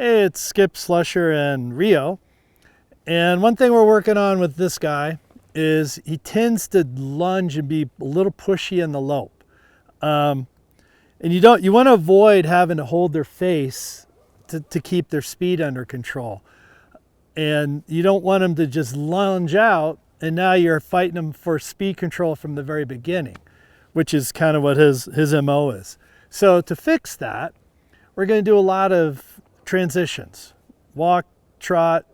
Hey, it's Skip, Slusher, and Rio. And one thing we're working on with this guy is he tends to lunge and be a little pushy in the lope. And you want to avoid having to hold their face to keep their speed under control. And you don't want them to just lunge out and now you're fighting them for speed control from the very beginning, which is kind of what his MO is. So to fix that, we're going to do a lot of transitions. Walk, trot,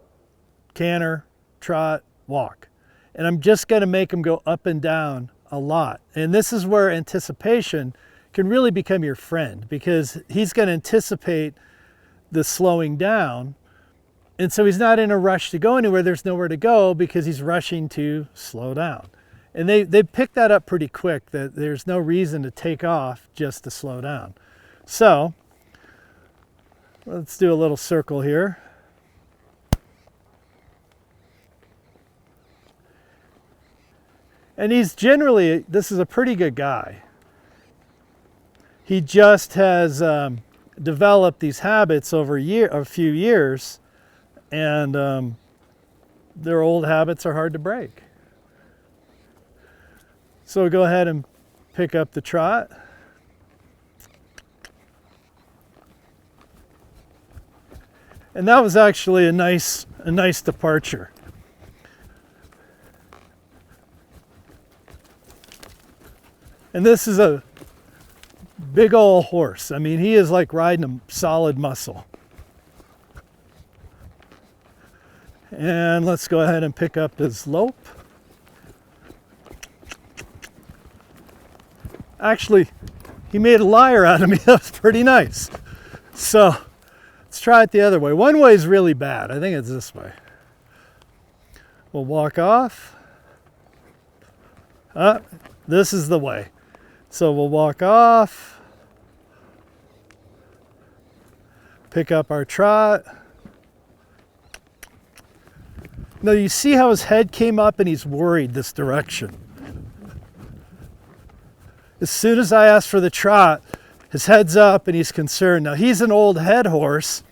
canter, trot, walk. And I'm just going to make them go up and down a lot. And this is where anticipation can really become your friend, because he's going to anticipate the slowing down. And so he's not in a rush to go anywhere. There's nowhere to go because he's rushing to slow down. And they pick that up pretty quick, that there's no reason to take off just to slow down. So let's do a little circle here. And he's generally, this is a pretty good guy. He just has developed these habits over a few years, and their old habits are hard to break. So go ahead and pick up the trot. And that was actually a nice departure. And this is a big old horse. I mean, he is like riding a solid muscle. And let's go ahead and pick up his lope. Actually, he made a liar out of me. That was pretty nice. So let's try it the other way. One way is really bad. I think it's this way. We'll walk off. This is the way. So we'll walk off, pick up our trot. Now you see how his head came up and he's worried this direction. As soon as I ask for the trot, his head's up and he's concerned. Now he's an old head horse,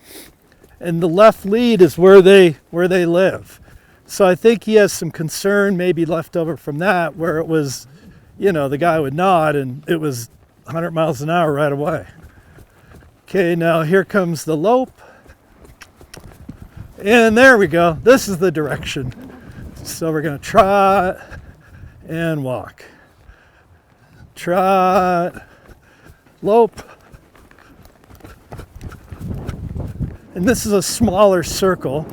and the left lead is where they live. So I think he has some concern maybe left over from that, where it was, the guy would nod and it was 100 miles an hour right away. Okay, now here comes the lope. And there we go. This is the direction. So we're going to trot and walk. Trot, lope. And this is a smaller circle.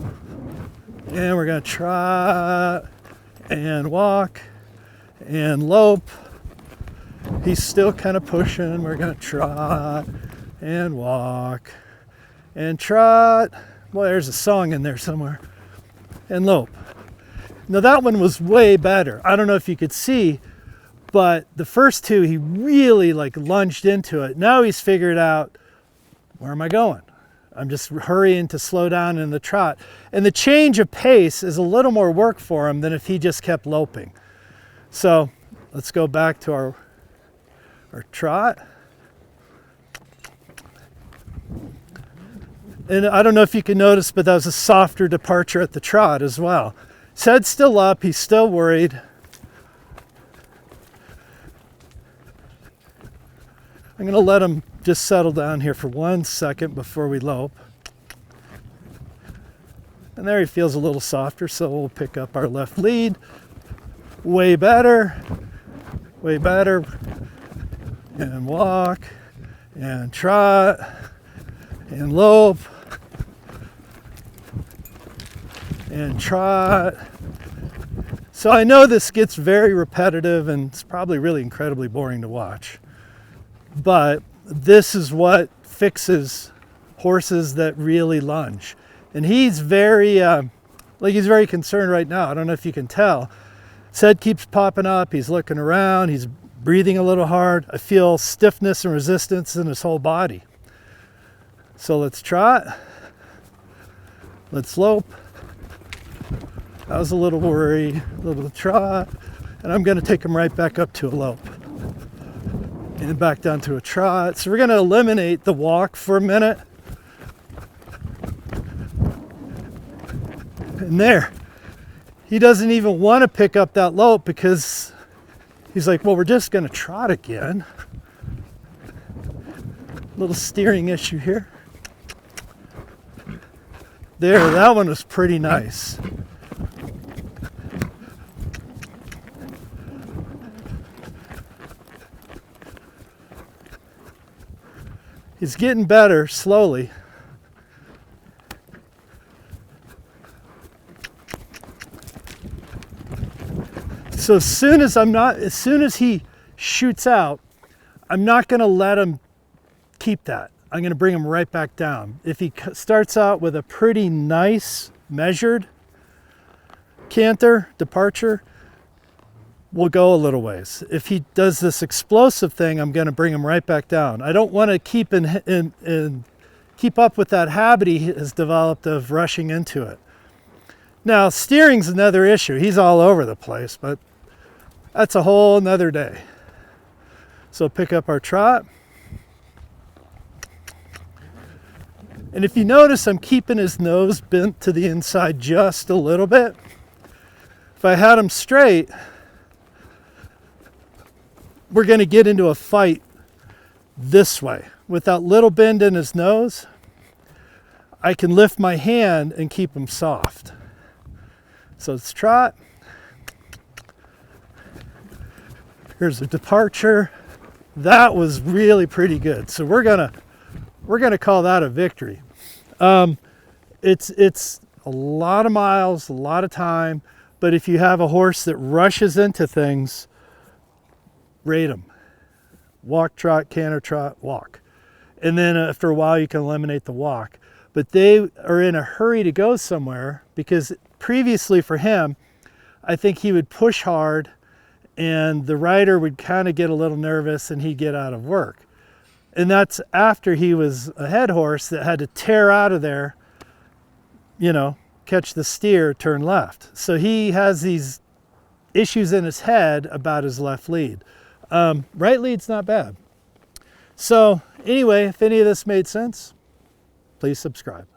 And we're going to trot and walk and lope. He's still kind of pushing. We're going to trot and walk and trot. Well, there's a song in there somewhere. And lope. Now that one was way better. I don't know if you could see, but the first two, he really lunged into it. Now he's figured out, where am I going? I'm just hurrying to slow down in the trot. And the change of pace is a little more work for him than if he just kept loping. So let's go back to our trot. And I don't know if you can notice, but that was a softer departure at the trot as well. His head's still up, he's still worried. I'm going to let him just settle down here for 1 second before we lope. And there he feels a little softer, so we'll pick up our left lead. Way better. And walk, and trot, and lope, and trot. So I know this gets very repetitive and it's probably really incredibly boring to watch. But this is what fixes horses that really lunge. And he's very, he's very concerned right now. I don't know if you can tell. His head keeps popping up. He's looking around. He's breathing a little hard. I feel stiffness and resistance in his whole body. So let's trot. Let's lope. I was a little worried. A little trot. And I'm going to take him right back up to a lope. And back down to a trot. So we're going to eliminate the walk for a minute. And there, he doesn't even want to pick up that lope because he's like, well, we're just going to trot again. Little steering issue here. There, that one was pretty nice. He's getting better slowly. So as soon as he shoots out, I'm not going to let him keep that. I'm going to bring him right back down. If he starts out with a pretty nice measured canter departure, we'll go a little ways. If he does this explosive thing, I'm going to bring him right back down. I don't want to keep keep up with that habit he has developed of rushing into it. Now, steering's another issue. He's all over the place, but that's a whole nother day. So pick up our trot. And if you notice, I'm keeping his nose bent to the inside just a little bit. If I had him straight, we're going to get into a fight this way. With that little bend in his nose, I can lift my hand and keep him soft. So it's trot. Here's a departure. That was really pretty good. So we're gonna call that a victory. It's a lot of miles, a lot of time, but if you have a horse that rushes into things, rate them. Walk, trot, canter, trot, walk. And then after a while you can eliminate the walk. But they are in a hurry to go somewhere because previously for him, I think he would push hard and the rider would kind of get a little nervous and he'd get out of work. And that's after he was a head horse that had to tear out of there, you know, catch the steer, turn left. So he has these issues in his head about his left lead. Right lead's not bad. So anyway, if any of this made sense, please subscribe.